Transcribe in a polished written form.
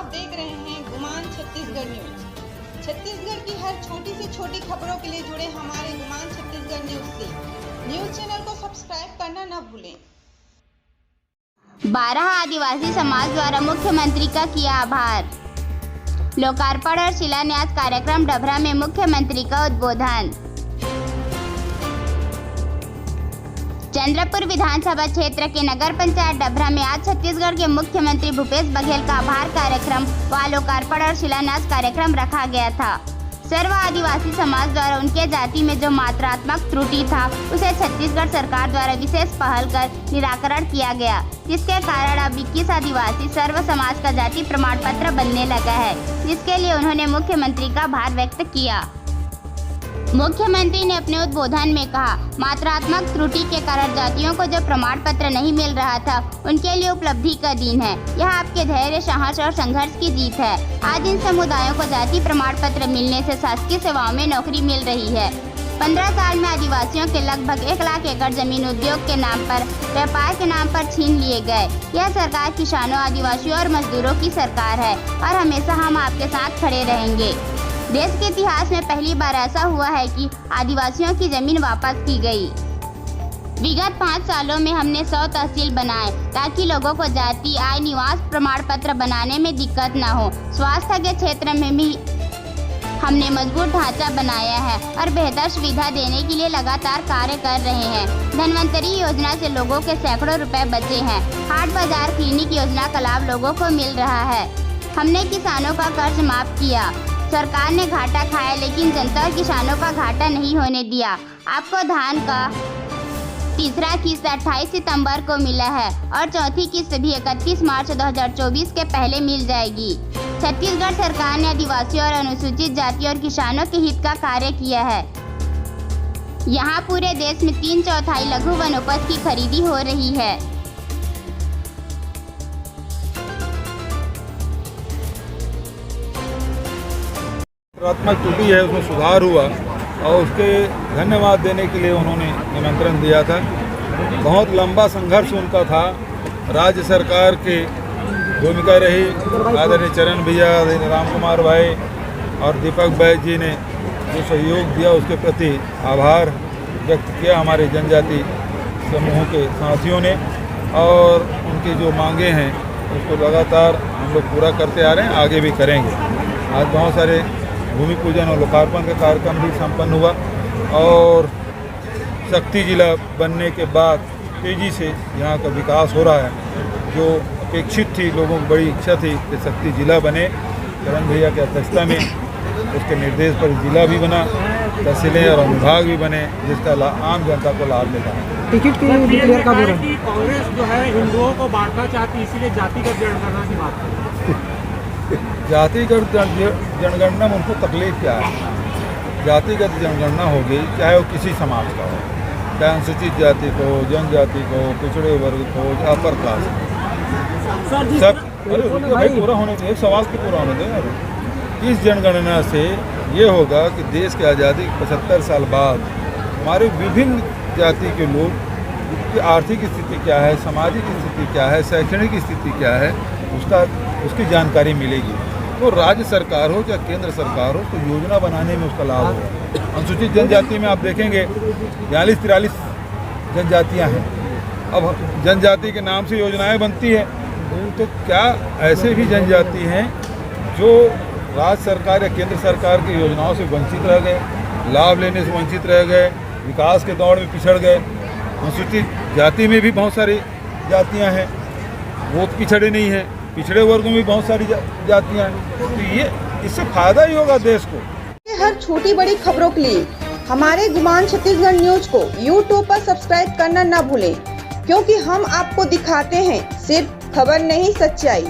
देख रहे हैं गुमान छत्तीसगढ़ न्यूज। छत्तीसगढ़ की हर छोटी से छोटी खबरों के लिए जुड़े हमारे गुमान छत्तीसगढ़ न्यूज से। न्यूज चैनल को सब्सक्राइब करना न भूलें। 12 आदिवासी समाज द्वारा मुख्यमंत्री का किया आभार। लोकार्पण और शिलान्यास कार्यक्रम डभरा में मुख्यमंत्री का उद्बोधन। चंद्रपुर विधानसभा क्षेत्र के नगर पंचायत डभरा में आज छत्तीसगढ़ के मुख्यमंत्री भूपेश बघेल का आभार कार्यक्रम व लोकार्पण और शिलान्यास कार्यक्रम रखा गया था। सर्व आदिवासी समाज द्वारा उनके जाति में जो मात्रात्मक त्रुटि था उसे छत्तीसगढ़ सरकार द्वारा विशेष पहल कर निराकरण किया गया, जिसके कारण अब 21 आदिवासी सर्व समाज का जाति प्रमाण पत्र बनने लगा है, जिसके लिए उन्होंने मुख्यमंत्री का आभार व्यक्त किया। मुख्यमंत्री ने अपने उद्बोधन में कहा, मात्रात्मक त्रुटि के कारण जातियों को जो प्रमाण पत्र नहीं मिल रहा था उनके लिए उपलब्धि का दिन है। यह आपके धैर्य, साहस और संघर्ष की जीत है। आज इन समुदायों को जाति प्रमाण पत्र मिलने से शासकीय सेवाओं में नौकरी मिल रही है। 15 साल में आदिवासियों के लगभग 1 लाख एकड़ जमीन उद्योग के नाम पर, व्यापार के नाम पर छीन लिए गए। यह सरकार किसानों, आदिवासियों और मजदूरों की सरकार है और हमेशा हम आपके साथ खड़े रहेंगे। देश के इतिहास में पहली बार ऐसा हुआ है कि आदिवासियों की जमीन वापस की गई। विगत 5 सालों में हमने 100 तहसील बनाए ताकि लोगों को जाति, आय, निवास प्रमाण पत्र बनाने में दिक्कत न हो। स्वास्थ्य के क्षेत्र में भी हमने मजबूत ढांचा बनाया है और बेहतर सुविधा देने के लिए लगातार कार्य कर रहे हैं। धनवंतरी योजना से लोगों के सैकड़ों रुपए बचे हैं। हाट बाजार क्लिनिक योजना का लाभ लोगों को मिल रहा है। हमने किसानों का कर्ज माफ किया। सरकार ने घाटा खाया लेकिन जनता और किसानों का घाटा नहीं होने दिया। आपको धान का तीसरा किस्त 28 सितंबर को मिला है और चौथी किस्त भी 31 मार्च 2024 के पहले मिल जाएगी। छत्तीसगढ़ सरकार ने आदिवासियों और अनुसूचित जाति और किसानों के हित का कार्य किया है। यहाँ पूरे देश में 3/4 लघु वनोपज की खरीदी हो रही है। मात्रात्मक त्रुटि है उसमें सुधार हुआ और उसके धन्यवाद देने के लिए उन्होंने निमंत्रण दिया था। बहुत लंबा संघर्ष उनका था। राज्य सरकार की भूमिका रही। आदरणीय चरण भैया, राम कुमार भाई और दीपक भाई जी ने जो सहयोग दिया उसके प्रति आभार व्यक्त किया हमारे जनजाति समूहों के साथियों ने, और उनकी जो मांगे हैं उसको लगातार हम लोग पूरा करते आ रहे हैं, आगे भी करेंगे। आज बहुत सारे भूमि पूजन और लोकार्पण का कार्यक्रम भी संपन्न हुआ और शक्ति जिला बनने के बाद तेज़ी से यहाँ का विकास हो रहा है। जो अपेक्षित थी, लोगों की बड़ी इच्छा थी कि शक्ति जिला बने। चरण भैया की अध्यक्षता में उसके निर्देश पर जिला भी बना, तहसीलें और अनुभाग भी बने, जिसका आम जनता को लाभ मिला। टिकट के डिक्लेयर कब हो रहा है? कांग्रेस जो है हिंदुओं को बांटना चाहती है, इसीलिए जातिगत जनगणना की बात कर रही है। जातिगत जनगणना में उनको तकलीफ क्या है? जातिगत जनगणना होगी चाहे वो किसी समाज का हो, चाहे अनुसूचित जाति को, जनजाति को, पिछड़े वर्ग को, अपर क्लास को, सब। अरे भाई पूरा होने दे, एक सवाल को पूरा होने दे। इस जनगणना से ये होगा कि देश की आज़ादी के 75 साल बाद हमारे विभिन्न जाति के लोग की आर्थिक स्थिति क्या है, सामाजिक स्थिति क्या है, शैक्षणिक स्थिति क्या है, उसकी जानकारी मिलेगी। तो राज्य सरकार हो या केंद्र सरकार हो, तो योजना बनाने में उसका लाभ होगा। अनुसूचित जनजाति में आप देखेंगे 42-43 जनजातियाँ हैं। अब जनजाति के नाम से योजनाएं बनती है, तो क्या ऐसे भी जनजाति हैं जो राज्य सरकार या केंद्र सरकार की योजनाओं से वंचित रह गए, लाभ लेने से वंचित रह गए, विकास के दौड़ में पिछड़ गए। अनुसूचित जाति में भी बहुत सारी जातियाँ हैं, वो पिछड़े नहीं हैं। पिछड़े वर्गों में बहुत सारी जातियाँ हैं। तो ये इससे फायदा ही होगा देश को। हर छोटी बड़ी खबरों के लिए हमारे गुमान छत्तीसगढ़ न्यूज को YouTube पर सब्सक्राइब करना न भूलें, क्योंकि हम आपको दिखाते हैं सिर्फ खबर नहीं, सच्चाई।